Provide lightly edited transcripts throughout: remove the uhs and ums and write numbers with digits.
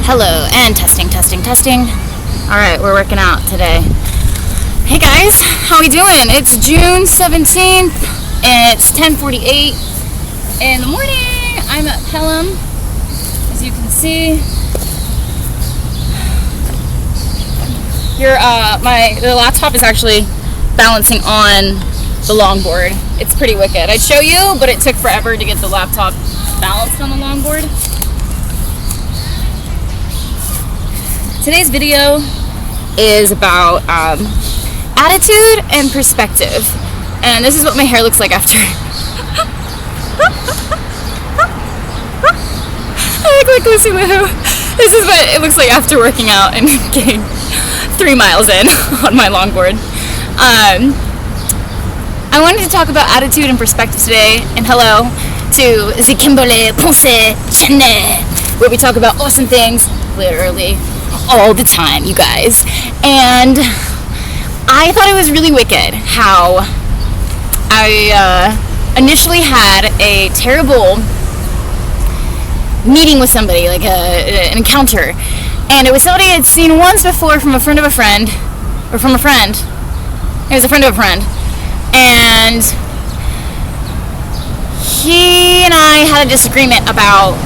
Hello, and testing. Alright, we're working out today. Hey guys, how we doing? It's June 17th, it's 10:48 in the morning. I'm at Pelham, as you can see. The laptop is actually balancing on the longboard. It's pretty wicked. I'd show you, but it took forever to get the laptop balanced on the longboard. Today's video is about attitude and perspective, and this is what my hair looks like after. I look like Lucy Liu. This is what it looks like after working out and getting 3 miles in on my longboard. I wanted to talk about attitude and perspective today, and hello to the Kimberly Ponce channel, where we talk about awesome things, literally all the time, you guys. And I thought it was really wicked how I initially had a terrible meeting with somebody, like an encounter, and it was somebody I'd seen once before from a friend of a friend, or from a friend. It was a friend of a friend, and he and I had a disagreement about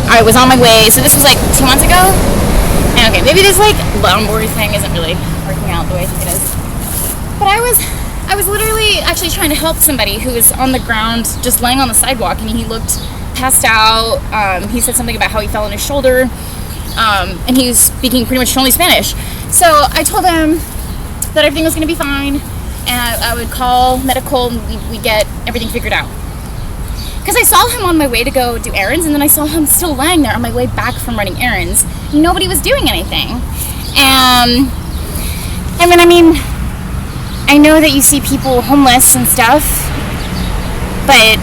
I was on my way, so this was like 2 months ago. And okay, maybe this like longboard thing isn't really working out the way I think it is. But I was literally actually trying to help somebody who was on the ground, just laying on the sidewalk, and he looked passed out. He said something about how he fell on his shoulder, and he was speaking pretty much only Spanish. So I told him that everything was going to be fine, and I would call medical, and we'd get everything figured out. Because I saw him on my way to go do errands, and then I saw him still lying there on my way back from running errands. Nobody was doing anything. And then, I know that you see people homeless and stuff, but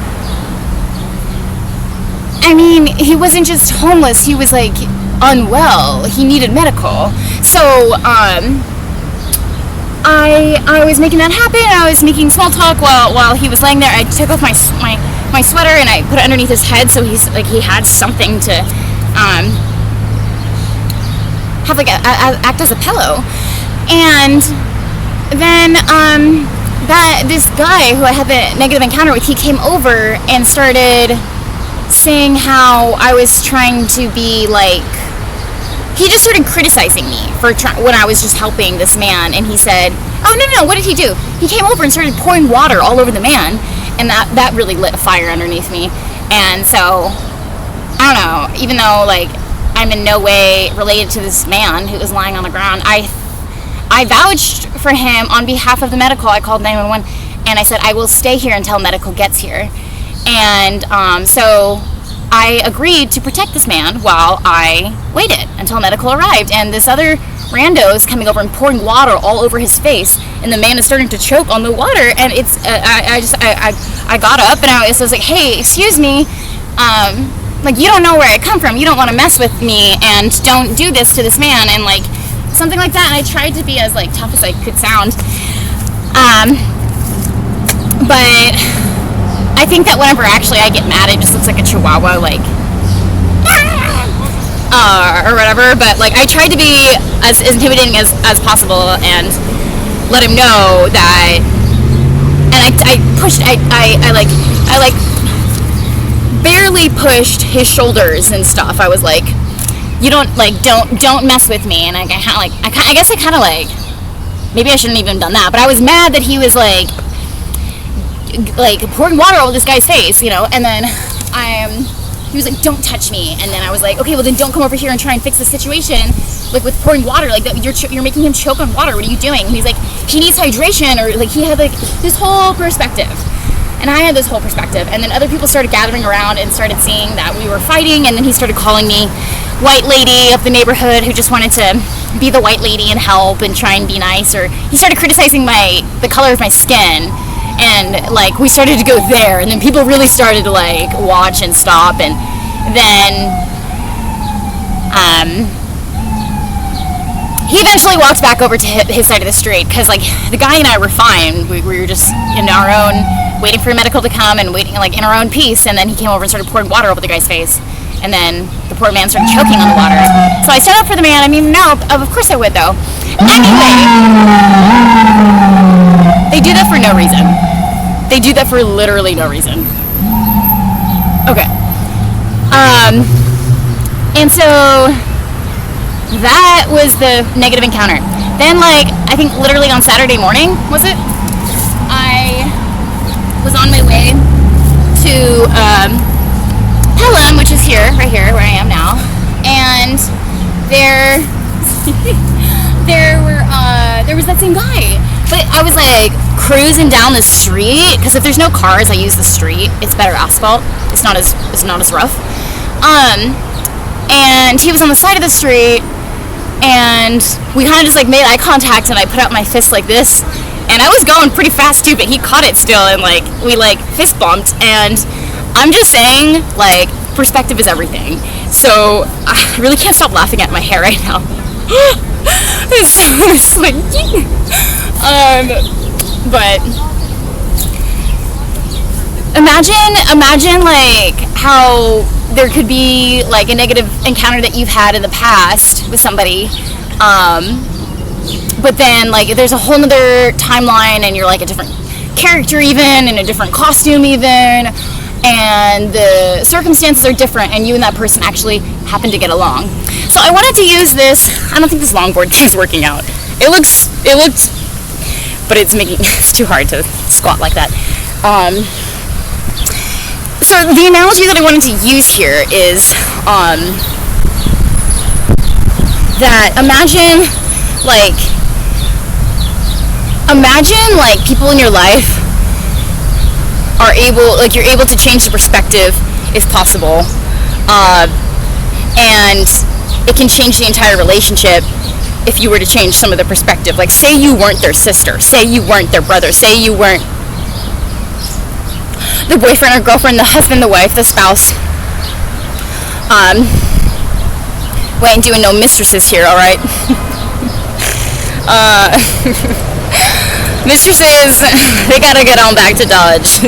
he wasn't just homeless, he was like unwell. He needed medical. So, I was making that happen. I was making small talk while he was laying there. I took off my sweater and I put it underneath his head, so he had something to have act as a pillow. And then this guy who I had the negative encounter with, he came over and started saying how I was trying to be like. He just started criticizing me when I was just helping this man, and he said, "Oh no, what did he do?" He came over and started pouring water all over the man, and that really lit a fire underneath me. And so I don't know, even though like I'm in no way related to this man who was lying on the ground, I vouched for him on behalf of the medical. I called 911 and I said I will stay here until medical gets here. And so I agreed to protect this man while I waited until medical arrived. And this other rando is coming over and pouring water all over his face, and the man is starting to choke on the water. And it's I got up and I was like, "Hey, excuse me, like, you don't know where I come from. You don't want to mess with me, and don't do this to this man," and like something like that. And I tried to be as like tough as I could sound, but I think that whenever actually I get mad, it just looks like a chihuahua, like or whatever. But like I tried to be as intimidating as possible and let him know that. And I pushed. I barely pushed his shoulders and stuff. I was like, "You don't mess with me." And I guess I kind of like, maybe I shouldn't even done that. But I was mad that he was like pouring water over this guy's face, you know. And then he was like, "Don't touch me." And then I was like, "Okay, well then don't come over here and try and fix the situation, like with pouring water, like that. You're making him choke on water. What are you doing?" And he's like, "He needs hydration," or like he had like this whole perspective. And I had this whole perspective, and then other people started gathering around and started seeing that we were fighting, and then he started calling me white lady of the neighborhood who just wanted to be the white lady and help and try and be nice, or he started criticizing the color of my skin, and like we started to go there, and then people really started to like watch and stop, and then he eventually walked back over to his side of the street, because like the guy and I were fine. We were just in our own, waiting for medical to come and waiting like in our own peace. And then he came over and started pouring water over the guy's face. And then the poor man started choking on the water. So I stood up for the man. I mean, no, of course I would, though. Anyway, they do that for no reason. They do that for literally no reason. Okay. And so that was the negative encounter. Then, like, I think literally on Saturday morning, was it? I was on my way to Pelham, which is here, right here, where I am now. And there was that same guy. But I was like cruising down the street, because if there's no cars, I use the street. It's better asphalt. It's not as rough. And he was on the side of the street, and we kind of just like made eye contact, and I put out my fist like this, and I was going pretty fast too, but he caught it still, and like we like fist bumped. And I'm just saying, like, perspective is everything. So I really can't stop laughing at my hair right now. It's like, but imagine like how there could be like a negative encounter that you've had in the past with somebody, but then like there's a whole nother timeline, and you're like a different character even, in a different costume even, and the circumstances are different, and you and that person actually happen to get along. So I wanted to use this. I don't think this longboard thing's working out. It looks, but it's too hard to squat like that. So the analogy that I wanted to use here is that imagine people in your life are you're able to change the perspective if possible, and it can change the entire relationship if you were to change some of the perspective. Like, say you weren't their sister, say you weren't their brother, say you weren't the boyfriend or girlfriend, the husband, the wife, the spouse. We ain't doing no mistresses here, alright? Mistresses, they gotta get on back to Dodge.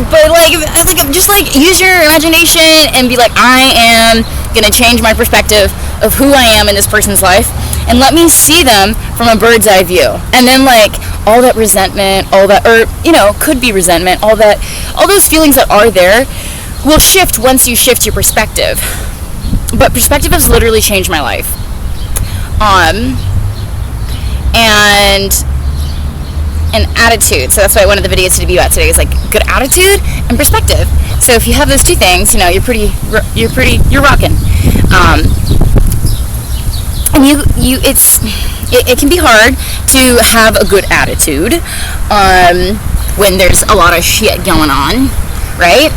But just use your imagination and be like, I am gonna change my perspective of who I am in this person's life, and let me see them from a bird's eye view. And then all that resentment, could be resentment, all those feelings that are there will shift once you shift your perspective. But perspective has literally changed my life. And an attitude. So that's why one of the videos to be about today is like good attitude and perspective. So if you have those two things, you're rocking. And it can be hard to have a good attitude when there's a lot of shit going on, right?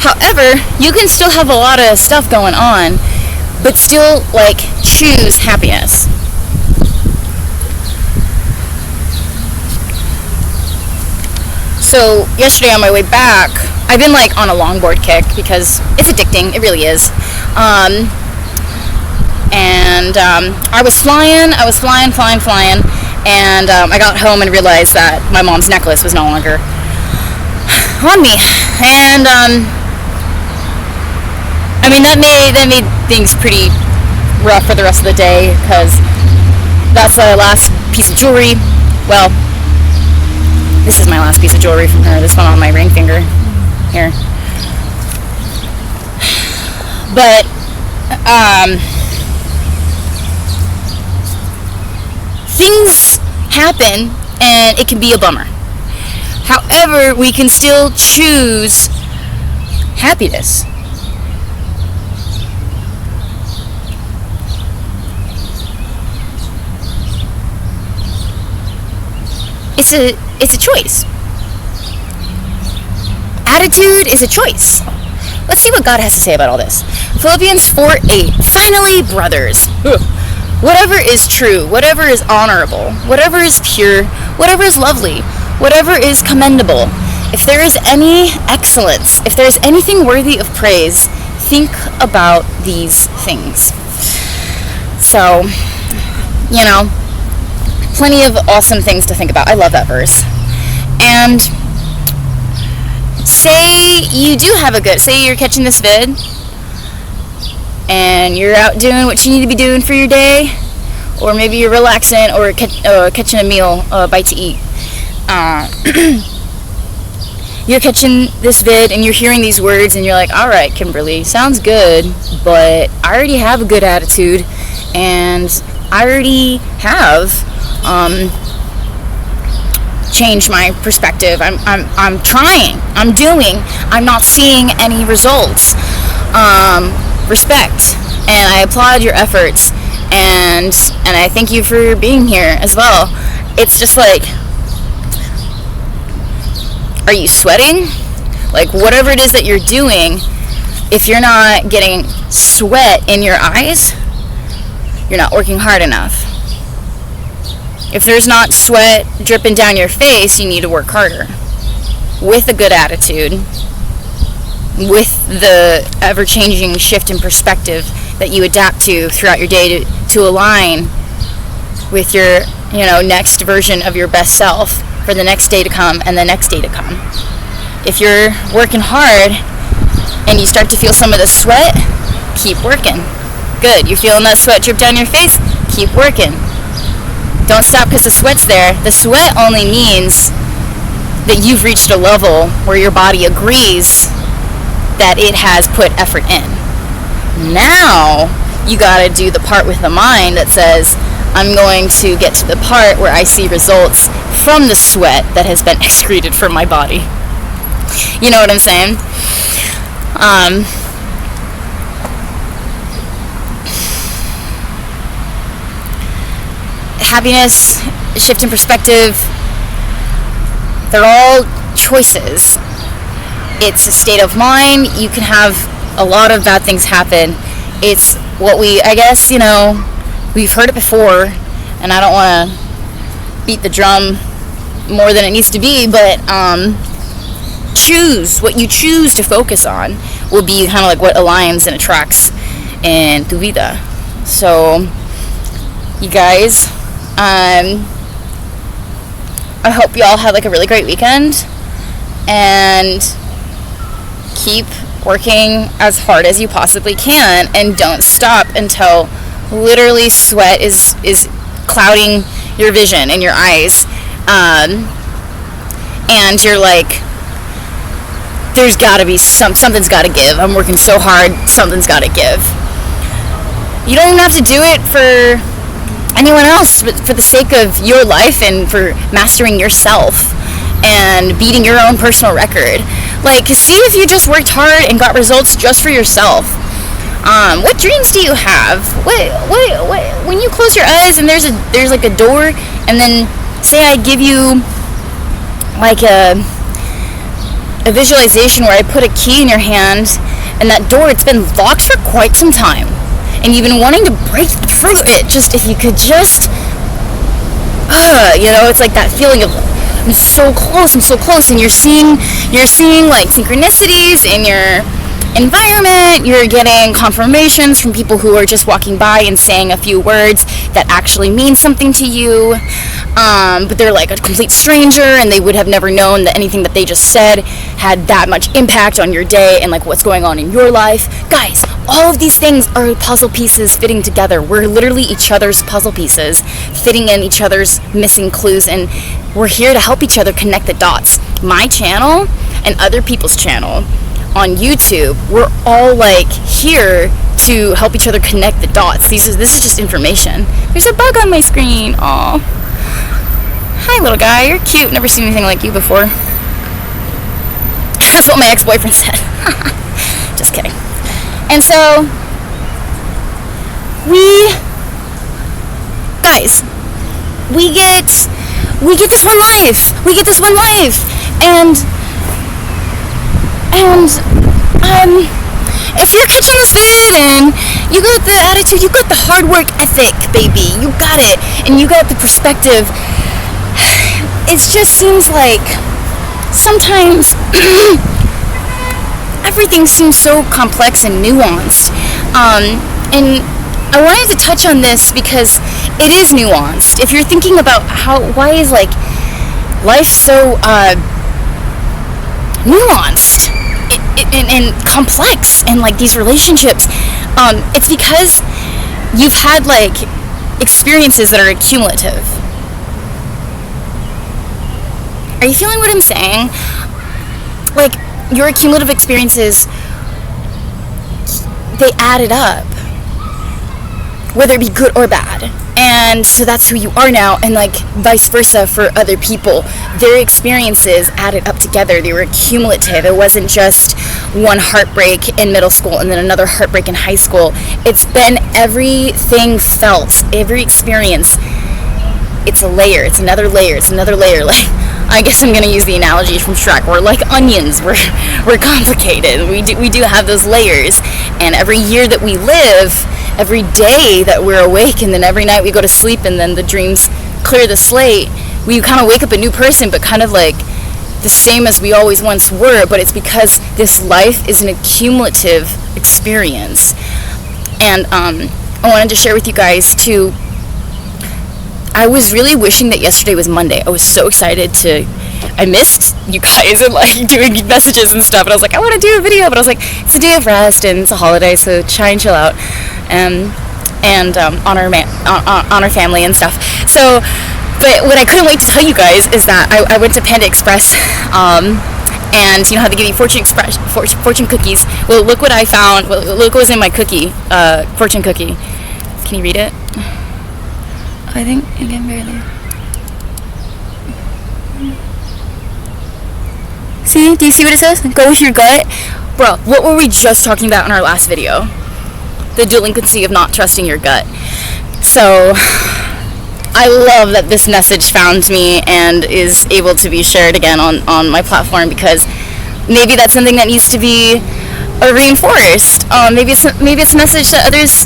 However, you can still have a lot of stuff going on, but still choose happiness. So yesterday on my way back, I've been on a longboard kick because it's addicting. It really is. And I was flying, and I got home and realized that my mom's necklace was no longer on me. And that made things pretty rough for the rest of the day, because that's the last piece of jewelry. Well, this is my last piece of jewelry from her. This one on my ring finger here. But things happen, and it can be a bummer. However, we can still choose happiness. It's a choice. Attitude is a choice. Let's see what God has to say about all this. Philippians 4:8. Finally, brothers, whatever is true, whatever is honorable, whatever is pure, whatever is lovely, whatever is commendable, if there is any excellence, if there is anything worthy of praise, think about these things. So, plenty of awesome things to think about. I love that verse. And say you do have say you're catching this vid and you're out doing what you need to be doing for your day, or maybe you're relaxing or catching a meal, a bite to eat. You're catching this vid and you're hearing these words and you're like, all right, Kimberly, sounds good, but I already have a good attitude and I already have changed my perspective. I'm trying, I'm doing, I'm not seeing any results. Respect, and I applaud your efforts, and I thank you for being here as well. It's just like, are you sweating? Like, whatever it is that you're doing, if you're not getting sweat in your eyes, you're not working hard enough. If there's not sweat dripping down your face, you need to work harder with a good attitude, with the ever-changing shift in perspective that you adapt to throughout your day to align with your, next version of your best self for the next day to come and the next day to come. If you're working hard and you start to feel some of the sweat, keep working. Good. You're feeling that sweat drip down your face? Keep working. Don't stop because the sweat's there. The sweat only means that you've reached a level where your body agrees that it has put effort in. Now you gotta do the part with the mind that says, I'm going to get to the part where I see results from the sweat that has been excreted from my body. You know what I'm saying? Happiness, shift in perspective, they're all choices. It's a state of mind. You can have a lot of bad things happen. It's what we've heard it before, and I don't want to beat the drum more than it needs to be, but choose what you choose to focus on will be kind of like what aligns and attracts in tu vida. So, you guys, I hope you all have like a really great weekend, and keep working as hard as you possibly can, and don't stop until literally sweat is clouding your vision in your eyes, and you're like, there's gotta be something's gotta give. I'm working so hard, something's gotta give. You don't even have to do it for anyone else, but for the sake of your life and for mastering yourself and beating your own personal record. Like, see if you just worked hard and got results just for yourself. What dreams do you have? What when you close your eyes and there's like a door, and then say I give you like a visualization where I put a key in your hand, and that door, it's been locked for quite some time, and you've been wanting to break through it. Just if you could just, it's like that feeling of, I'm so close, and you're seeing like synchronicities in your environment. You're getting confirmations from people who are just walking by and saying a few words that actually mean something to you, but they're like a complete stranger, and they would have never known that anything that they just said had that much impact on your day and like what's going on in your life. Guys, all of these things are puzzle pieces fitting together. We're literally each other's puzzle pieces, fitting in each other's missing clues, and we're here to help each other connect the dots. My channel and other people's channel on YouTube, we're all like here to help each other connect the dots. This is just information. There's a bug on my screen. Aw. Hi, little guy. You're cute. Never seen anything like you before. That's what my ex-boyfriend said. Just kidding. And so, we get this one life. We get this one life. And if you're catching this vid and you got the attitude, you got the hard work ethic, baby, you got it, and you got the perspective, it just seems like sometimes everything seems so complex and nuanced, and I wanted to touch on this because it is nuanced. If you're thinking about why is like life so nuanced and complex in like these relationships. It's because you've had like experiences that are accumulative. Are you feeling what I'm saying? Like, your cumulative experiences, they added up, whether it be good or bad. And so that's who you are now, and like vice versa for other people. Their experiences added up together. They were cumulative. It wasn't just one heartbreak in middle school and then another heartbreak in high school. It's been everything felt, every experience. It's a layer, it's another layer, it's another layer. Like, I guess I'm gonna use the analogy from Shrek. We're like onions. We're complicated. We do have those layers, and every year that we live, every day that we're awake, and then every night we go to sleep, and then the dreams clear the slate. We kind of wake up a new person, but kind of like the same as we always once were. But it's because this life is an accumulative experience, and I wanted to share with you guys too. I was really wishing that yesterday was Monday. I was so excited I missed you guys and like doing messages and stuff, and I was like, I want to do a video, but I was like, it's a day of rest and it's a holiday, so try and chill out, and honor family and stuff. So, but what I couldn't wait to tell you guys is that I went to Panda Express, and you know how they give you fortune cookies. Well, look what I found. Well, look what was in my cookie, fortune cookie. Can you read it? I think you can barely. See? Do you see what it says? Go with your gut. Bro, what were we just talking about in our last video? The delinquency of not trusting your gut. So, I love that this message found me and is able to be shared again on my platform, because maybe that's something that needs to be reinforced. Maybe it's a message that others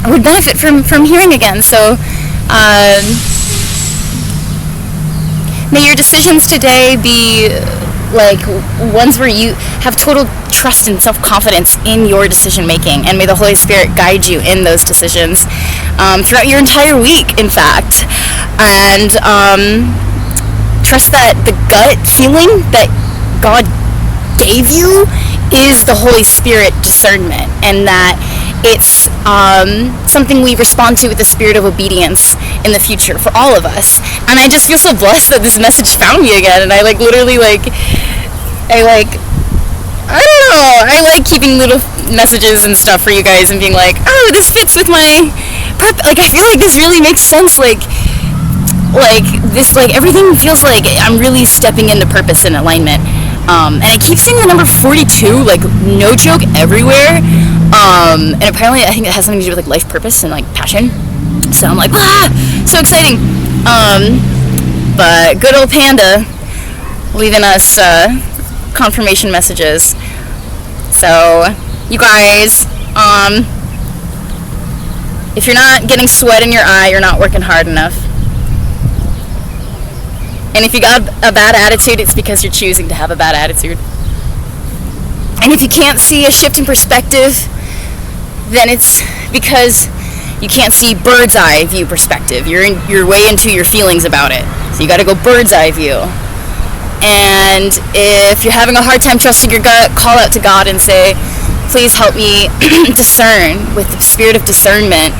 would benefit from hearing again. So may your decisions today be like ones where you have total trust and self-confidence in your decision making, and may the Holy Spirit guide you in those decisions throughout your entire week, in fact. And trust that the gut feeling that God gave you is the Holy Spirit discernment, and that it's something we respond to with the spirit of obedience in the future for all of us. And I just feel so blessed that this message found me again, and I like literally I don't know, I like keeping little messages and stuff for you guys and being like, oh, this fits with my purpose. Like, I feel like this really makes sense. Like this, like everything feels like I'm really stepping into purpose and alignment. And I keep seeing the number 42, like, no joke, everywhere. And apparently I think it has something to do with like life purpose and like passion. So I'm like, so exciting. But good old Panda leaving us confirmation messages. So you guys, if you're not getting sweat in your eye, you're not working hard enough. And if you got a bad attitude, it's because you're choosing to have a bad attitude. And if you can't see a shift in perspective, then it's because you can't see bird's eye view perspective. You're way into your feelings about it. So you got to go bird's eye view. And if you're having a hard time trusting your gut, call out to God and say, please help me discern with the spirit of discernment,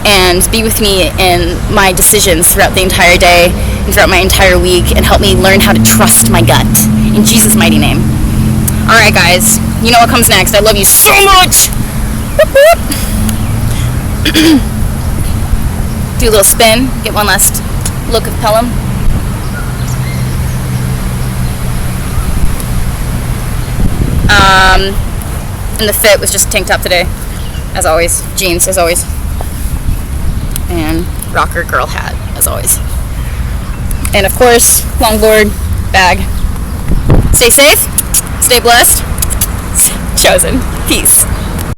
and be with me in my decisions throughout the entire day and throughout my entire week, and help me learn how to trust my gut. In Jesus' mighty name. Alright guys, you know what comes next. I love you so much! Whoop, whoop. Do a little spin, get one last look of Pelham. And the fit was just tank top today, as always. Jeans, as always. And rocker girl hat, as always. And of course, longboard, bag. Stay safe, stay blessed, chosen. Peace.